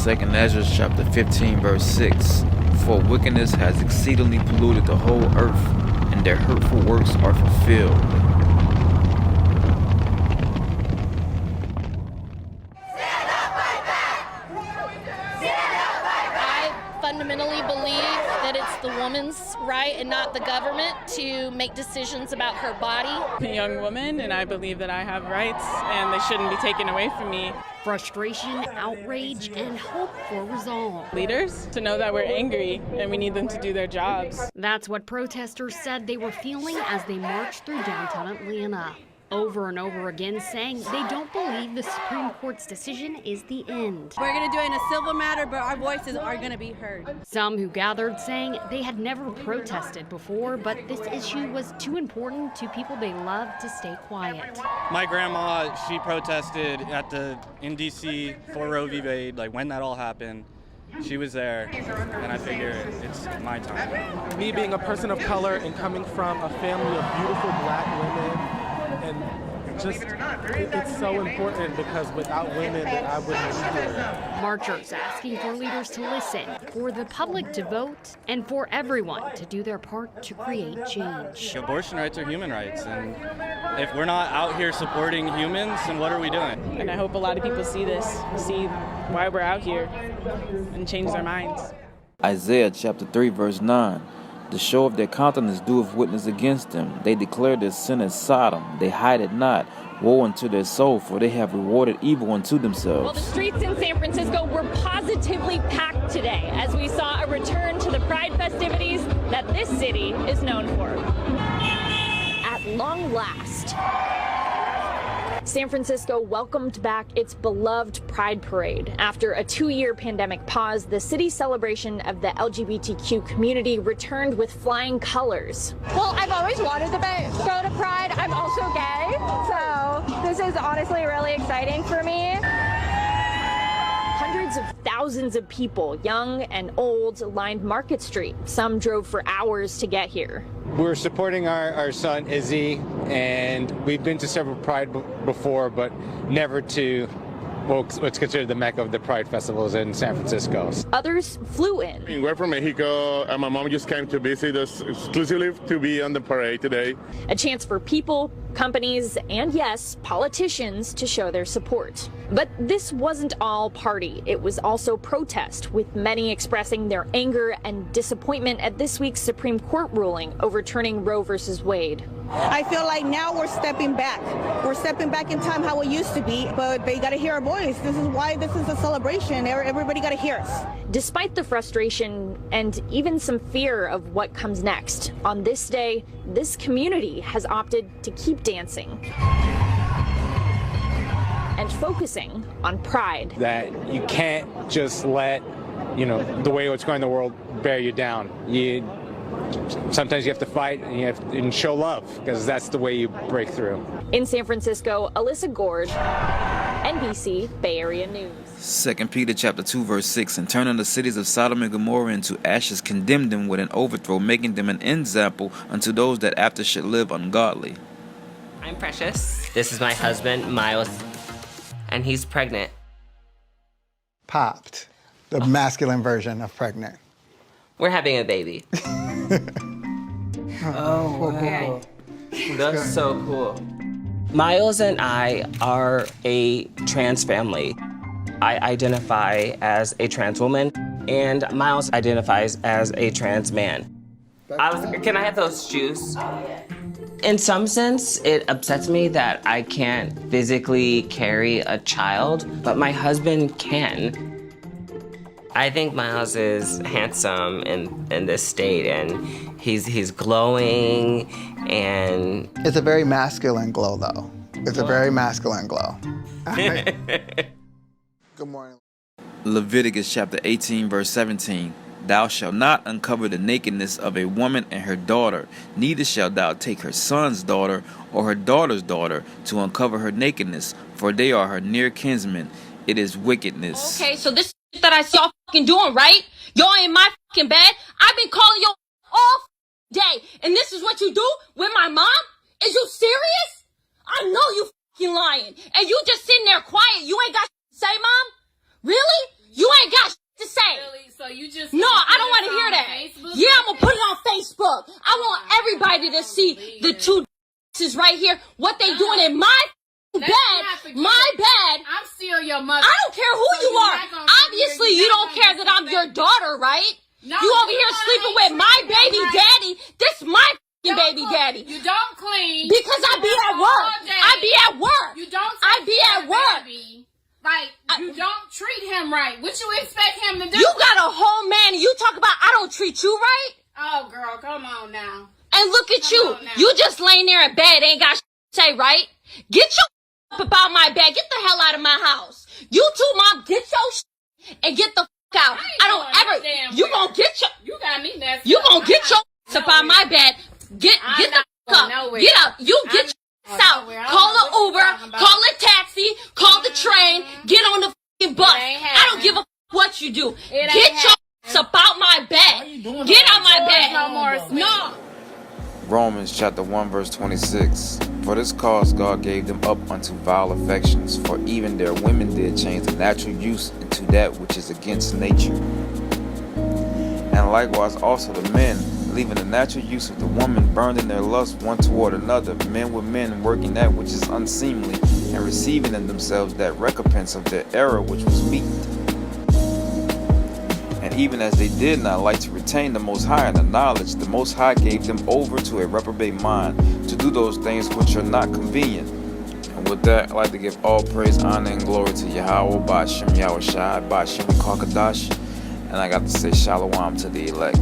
2 Ezra chapter 15 verse 6. For wickedness has exceedingly polluted the whole earth, and their hurtful works are fulfilled. Fundamentally believe that it's the woman's right and not the government to make decisions about her body. I'm a young woman, and I believe that I have rights and they shouldn't be taken away from me. Frustration, outrage, and hope for resolve. Leaders to know that we're angry and we need them to do their jobs. That's what protesters said they were feeling as they marched through downtown Atlanta. Over and over again saying they don't believe the Supreme Court's decision is the end. We're going to do it in a civil matter, but our voices are going to be heard. Some who gathered saying they had never protested before, but this issue was too important to people they love to stay quiet. My grandma, she protested in D.C. for Roe v. Wade, like when that all happened. She was there, and I figure it's my time. Me being a person of color and coming from a family of beautiful black women, and just, it's so important because without women, I wouldn't be here. Marchers asking for leaders to listen, for the public to vote, and for everyone to do their part to create change. Abortion rights are human rights, and if we're not out here supporting humans, then what are we doing? And I hope a lot of people see this, see why we're out here, and change their minds. Isaiah chapter 3 verse 9. The show of their countenance doeth witness against them. They declare their sin as Sodom. They hide it not. Woe unto their soul, for they have rewarded evil unto themselves. Well, the streets in San Francisco were positively packed today as we saw a return to the Pride festivities that this city is known for. At long last, San Francisco welcomed back its beloved Pride Parade. After a 2-year pandemic pause, the city's celebration of the LGBTQ community returned with flying colors. Well, I've always wanted to go to Pride. I'm also gay, so this is honestly really exciting for me. Hundreds of thousands of people, young and old, lined Market Street. Some drove for hours to get here. We're supporting our son, Izzy, and we've been to several Pride before, but never to what's considered the mecca of the Pride festivals in San Francisco. Others flew in. We're from Mexico, and my mom just came to visit us exclusively to be on the parade today. A chance for people, companies, and yes, politicians to show their support. But this wasn't all party. It was also protest, with many expressing their anger and disappointment at this week's Supreme Court ruling overturning Roe v. Wade. I feel like now we're stepping back. We're stepping back in time how it used to be, but they got to hear our voice. This is why this is a celebration. Everybody got to hear us. Despite the frustration and even some fear of what comes next, on this day, this community has opted to keep dancing and focusing on pride. That you can't just let, the way it's going in the world bear you down. Sometimes you have to fight and show love, because that's the way you break through. In San Francisco, Alyssa Gord, NBC Bay Area News. 2 Peter chapter 2 verse 6. And turning the cities of Sodom and Gomorrah into ashes, condemned them with an overthrow, making them an example unto those that after should live ungodly. I'm Precious. This is my husband, Miles, and he's pregnant. Popped. The masculine version of pregnant. We're having a baby. Oh, wow. That's so cool. Miles and I are a trans family. I identify as a trans woman, and Miles identifies as a trans man. Can I have those shoes? In some sense, it upsets me that I can't physically carry a child, but my husband can. I think Miles is handsome in this state, and he's glowing, and... It's a very masculine glow, though. It's a very masculine glow. Good morning. Leviticus chapter 18 verse 17. Thou shalt not uncover the nakedness of a woman and her daughter, neither shalt thou take her son's daughter or her daughter's daughter to uncover her nakedness, for they are her near kinsmen. It is wickedness. Okay, so this that I see y'all fucking doing, right? Y'all in my fucking bed. I've been calling y'all all day, and this is what you do with my mom? Is you serious? I know you fucking lying, and you just sitting there quiet. You ain't got to say, Mom? Really? You ain't got you just no, I don't want to hear that. Facebook? Yeah, I'm gonna put it on Facebook. I want everybody to see the two is right here. What they doing in my bed? My bed. I'm still your mother. I don't care who you are. Obviously, you don't care that I'm your daughter, right? No, you over here sleeping with my baby daddy. This my baby daddy. You don't clean because I be at work. I be at work. You don't. I be at work. Like, you don't treat him right. What you expect him to do? You got a whole man and you talk about I don't treat you right? Oh, girl, come on now. And look at you. You just laying there in bed, ain't got shit to say, right? Get your about my bed. Get the hell out of my house. You too, Mom. Get your shit and get the fuck out. I don't ever. You gonna get your. You got me messed up. You gonna get your up on my bed. Get the fuck up. Get up. You get your out. Call an Uber, call a taxi, call the train, get on the fucking bus. I don't give a what you do. Get your ass up out my bed. Get out my bed. No. Romans chapter 1 verse 26. For this cause God gave them up unto vile affections, for even their women did change the natural use into that which is against nature. And likewise also the men, leaving the natural use of the woman, burned in their lust one toward another, men with men working that which is unseemly, and receiving in themselves that recompense of their error which was meet. And even as they did not like to retain the Most High in the knowledge, the Most High gave them over to a reprobate mind, to do those things which are not convenient. And with that, I'd like to give all praise, honor, and glory to Yahweh, Ba'ashem Yahushai, Ba'ashem Kakadash, and I got to say Shalom to the elect.